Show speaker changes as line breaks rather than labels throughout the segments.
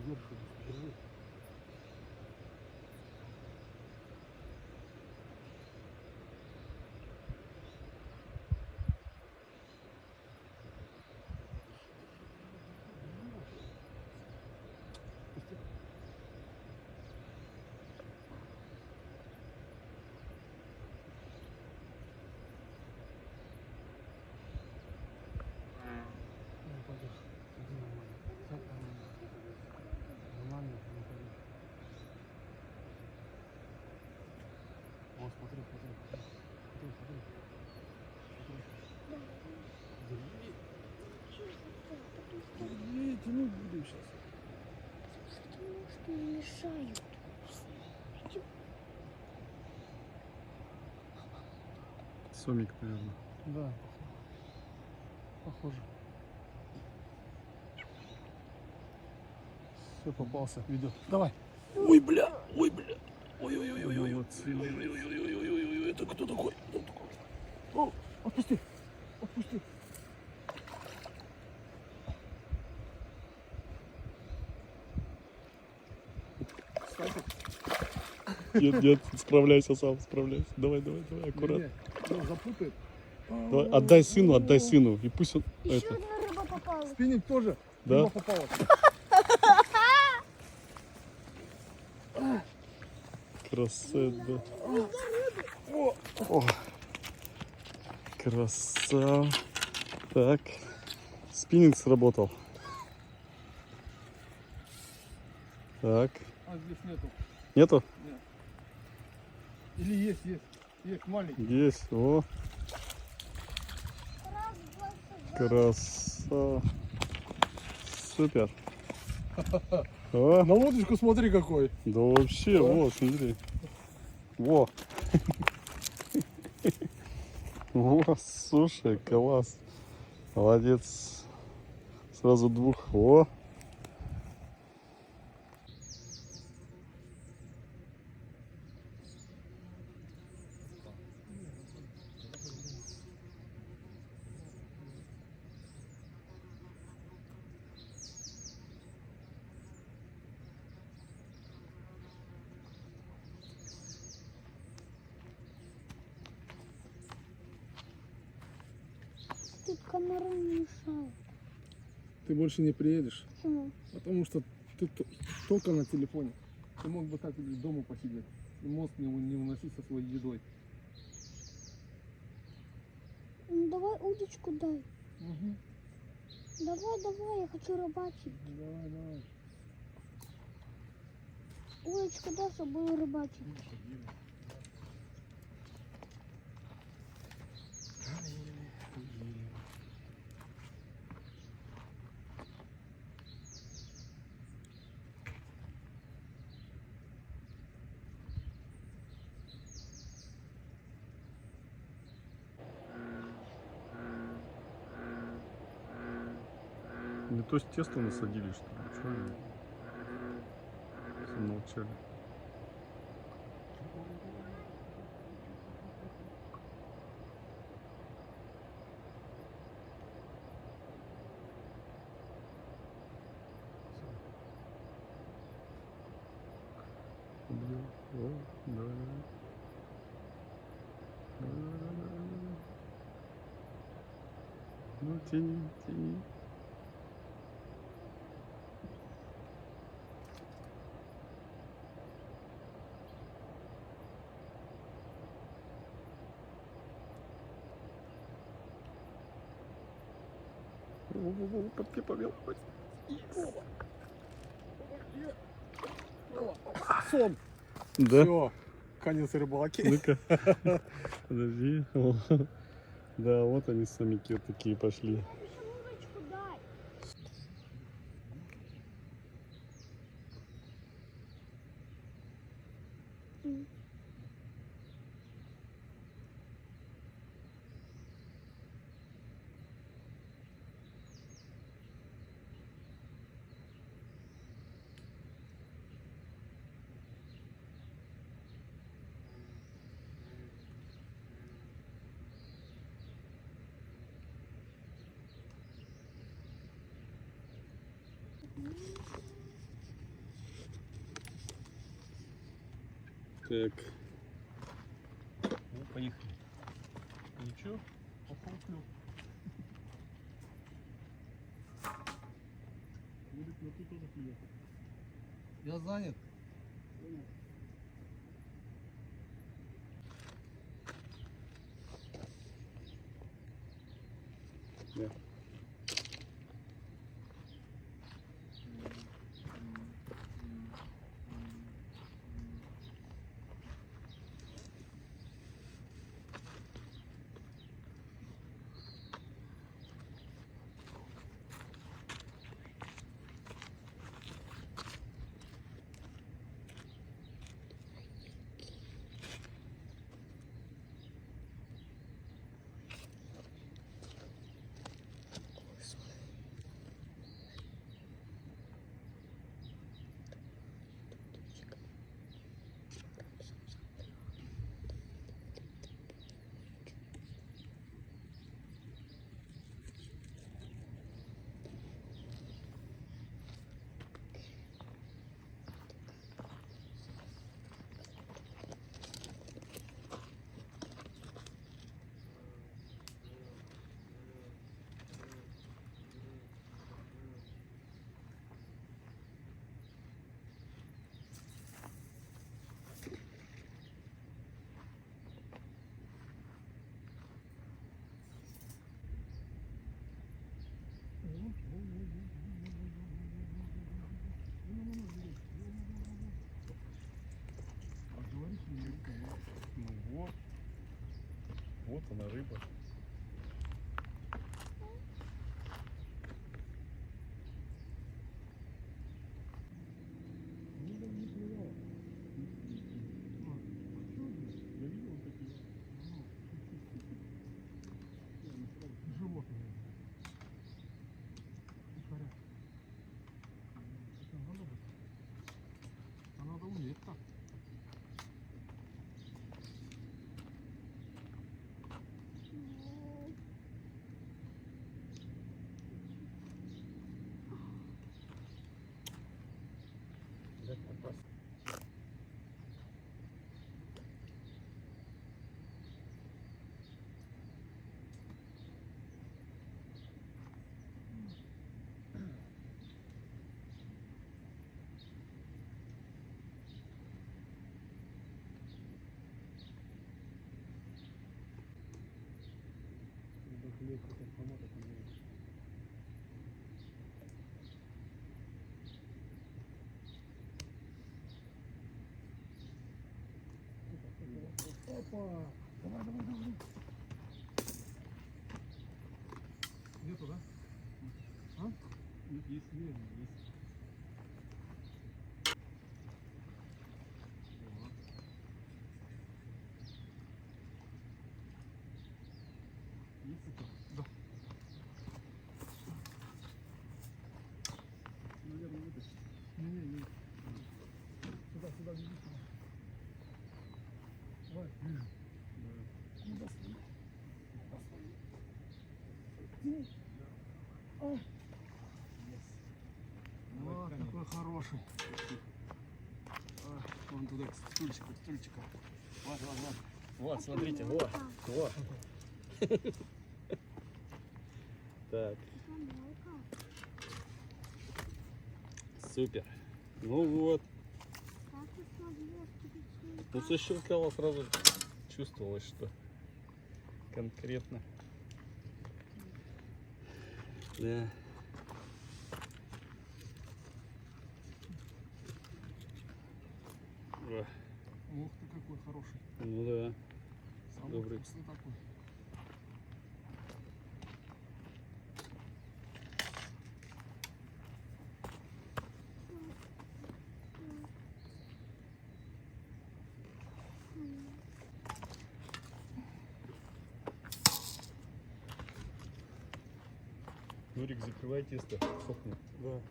Держи, держи. Вот, смотри, смотри. Смотри, смотри. Смотри. Не, тянуть буду сейчас.
Потому что мешают.
Сомик, наверное.
Да, похоже. Все, попался, ведет. Давай.
Ой, бля, ой, бля. Ой-ой-ой-ой-ой. Ой-ой-ой-ой-ой-ой. Это кто такой? Кто такой?
О, отпусти. Отпусти.
Нет, нет, справляйся сам, справляйся. Давай, давай, давай, аккуратно.
Не, запутает.
Давай, отдай сыну, и пусть он
Еще
это.
одна рыба попалась.
Спиннинг тоже.
Да?
Рыба попала.
Красавец, да. О, красава. Так, спиннинг сработал. Так,
А здесь нету.
нету?
Нет. Или есть, есть. Есть маленький.
Есть, о,
Раз, два, три.
красава. Супер. О,
На удочку смотри какой.
да вообще, вот, смотри. Во. Во, слушай, класс. Молодец. Сразу двух. О.
Тут комары мешают.
Ты больше не приедешь,
Почему?
потому что ты только на телефоне. Ты мог бы так или дома посидеть. И мозг не уносить со своей едой.
Ну, давай удочку дай.
Угу.
Давай, давай, я хочу рыбачить.
Давай, давай.
Удочку дай, чтобы было рыбачить.
Не то есть тесто насадили, что ли? Чего они? Все молчали. О, да. Ну, тяни, тяни. Подпи повел.
Сон.
Да?
Все. Конец рыбалки.
Ну-ка. Подожди. О. Да, вот они самики вот такие пошли.
Удочку дай.
Так. Ну, поехали. Ничего?
Пошел клёв. Будет на ту тоже клюет. Я занят.
Да. Ну вот. Вот она рыба.
Животные. Сухаря. Это надо быть. А надо уметь так. Опа! Давай, давай, давай. Нету, да? А? Есть, есть. Есть это? Да. Наверное, вытащи. Не. Сюда, беги сюда. Давай, ближе. Куда стоит? Вот такой хороший. Вон туда, к стульчику. Вот. Вот, смотрите, вот.
Так. Супер. Ну вот. Ну, защелкало сразу. Чувствовалось, что конкретно. Да. О,
Ух ты, какой хороший.
ну да.
Самый
Добрый.
вкусный такой.
Нурик, закрывай тесто, сохнет.
Да.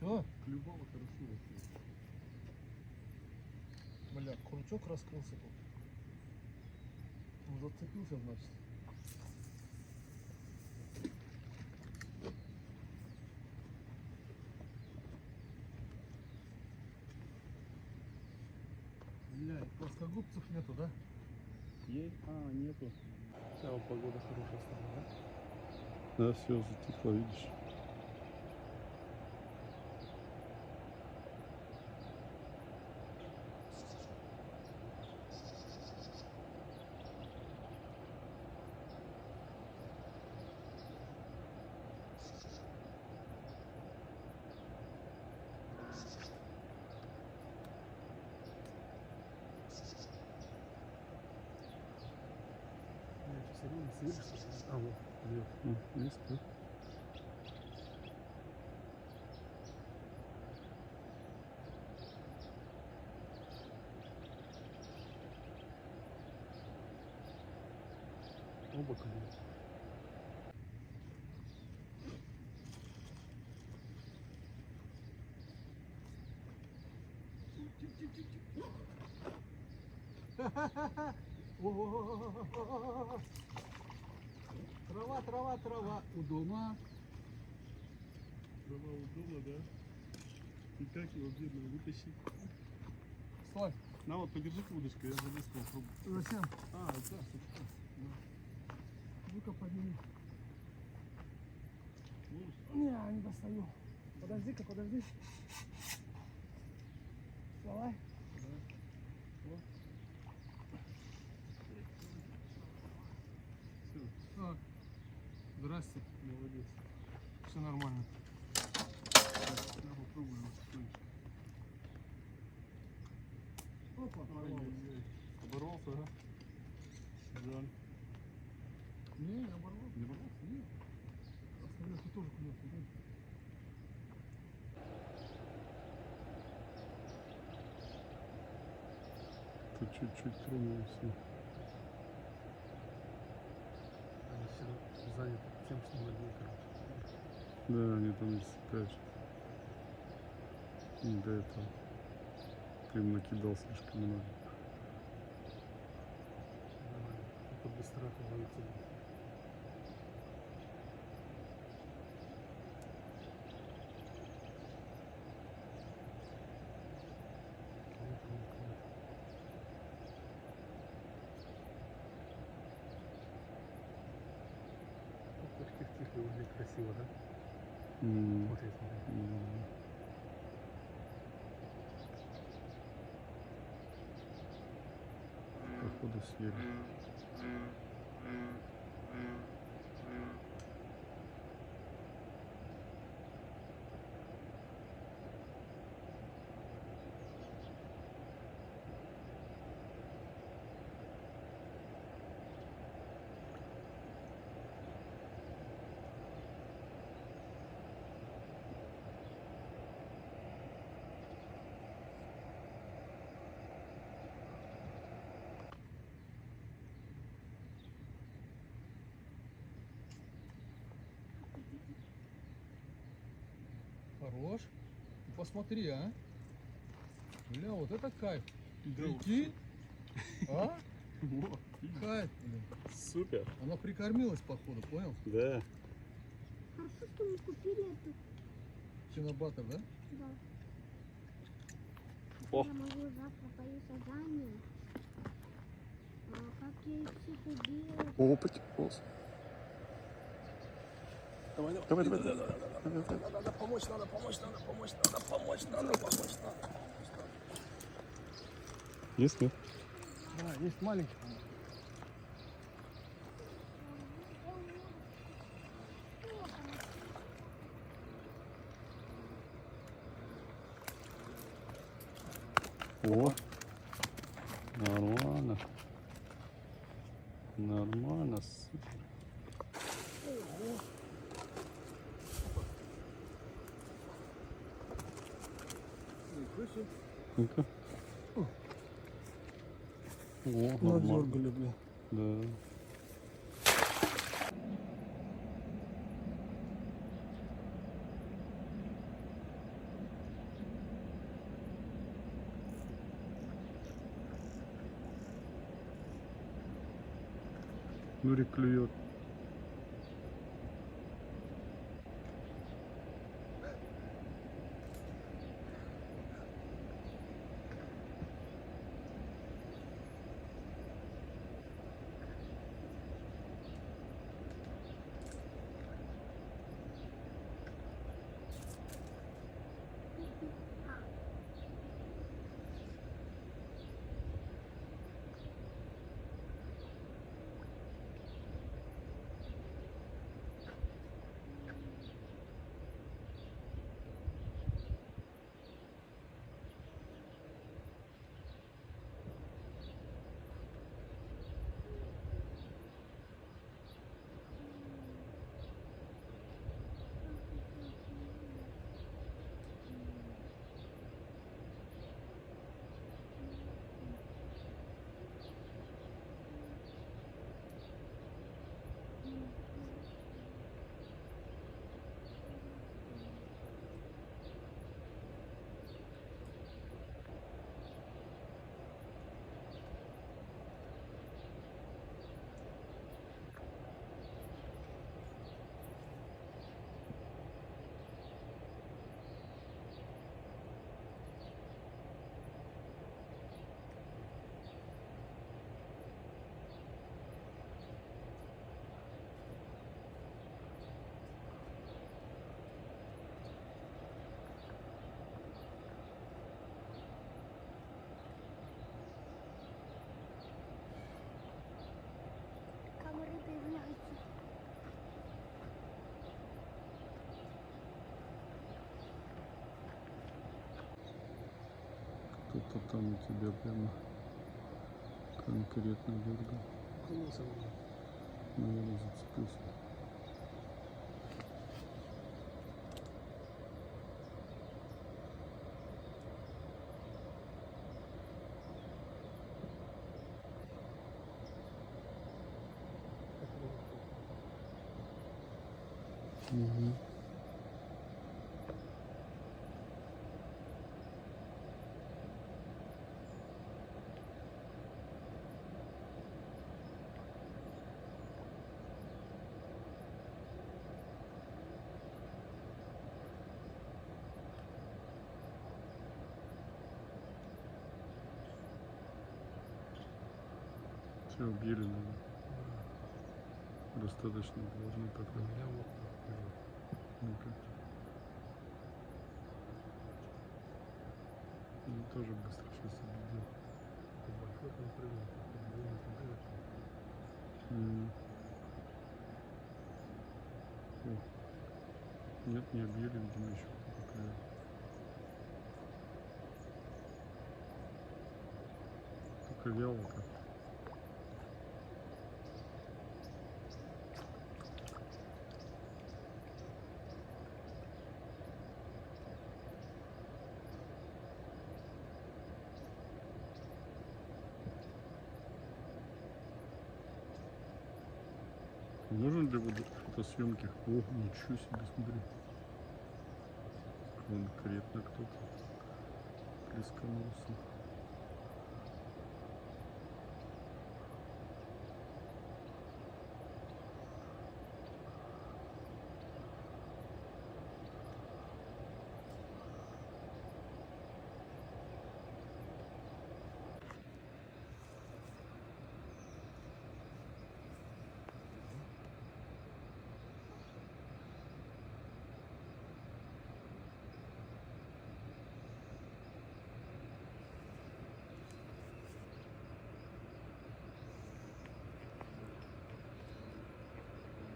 Все, клювало хорошо. Бля, крючок раскрылся тут. Он зацепился, значит. Бля, и плоскогубцев нету, да?
Есть? А, нету. Вся погода хорошая стала, да?
Да, все затихло, видишь.
Все равно свидишь, что ли? А, вот, лет.
Есть, да?
Оба клюют.
Трава, трава, трава. У дома.
Трава у дома, да? И как его бедного вытащить?
Стой.
На, вот подержи-ка удочку, я залез попробую.
Зачем?
А, да, сучка.
Ну-ка подними.
Можешь?
Не, не достаю. Подожди-ка, подожди. Давай.
Все,
А. Здрасте.
молодец.
Все нормально.
На, попробуй вот тихонечко.
Опа, порвалось.
Ой-ой-ой. Оборвался, ага? Жаль.
Не, не оборвал.
Не оборвался?
Нет. Оставляю, ты тоже клюет.
Тут чуть-чуть тронулся.
Они все заняты тем, что на дне, короче.
Да, они там прячут. И до этого. Ты им накидал слишком много.
Нормально. Только без страха ловится. Тихо, выглядит красиво, да? Смотри, смотри.
Походу съели.
Хорош. Ты посмотри, а. Бля, вот это кайф.
Да,
Прикинь. А?
Во,
Кайф, блин.
супер.
Она прикормилась, походу, понял?
Да.
Хорошо, что мы купили эту.
Чинобатор, да?
Да.
О.
Я могу завтра пою задание. Как я их всех убила.
О, потянулся.
Давай,
Давай, давай, давай.
Надо помочь, надо помочь, надо помочь, надо помочь, надо помочь, надо.
Есть, нет?
Да, есть маленький.
О, нормально. Нормально, супер. Ну-ка. О, нормально.
Надергали, бля.
Да. Нурик клюет.
Камеры появляются.
Кто-то там у тебя прямо конкретно дергал. Наверное, зацепился. Угу. Все, убили, наверное. Достаточно должны такое. Ну-ка. Ну, тоже быстро сейчас убедил. О. Нет, не объели, видимо, еще какая. Только вяло как. Нужен для фотосъемки? О, ничего себе, смотри. Конкретно кто-то плесканулся.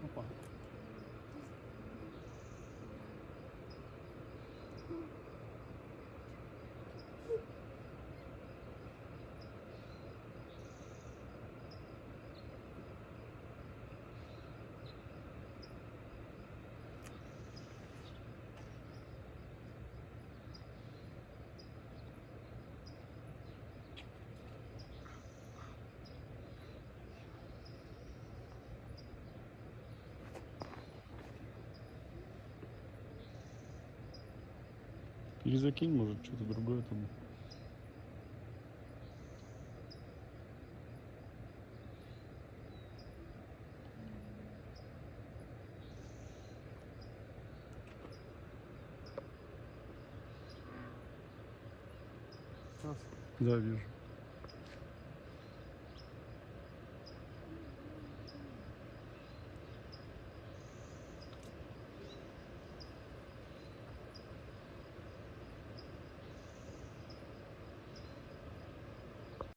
Опа.
Перезакинь, может, что-то другое там.
нас.
Да, вижу.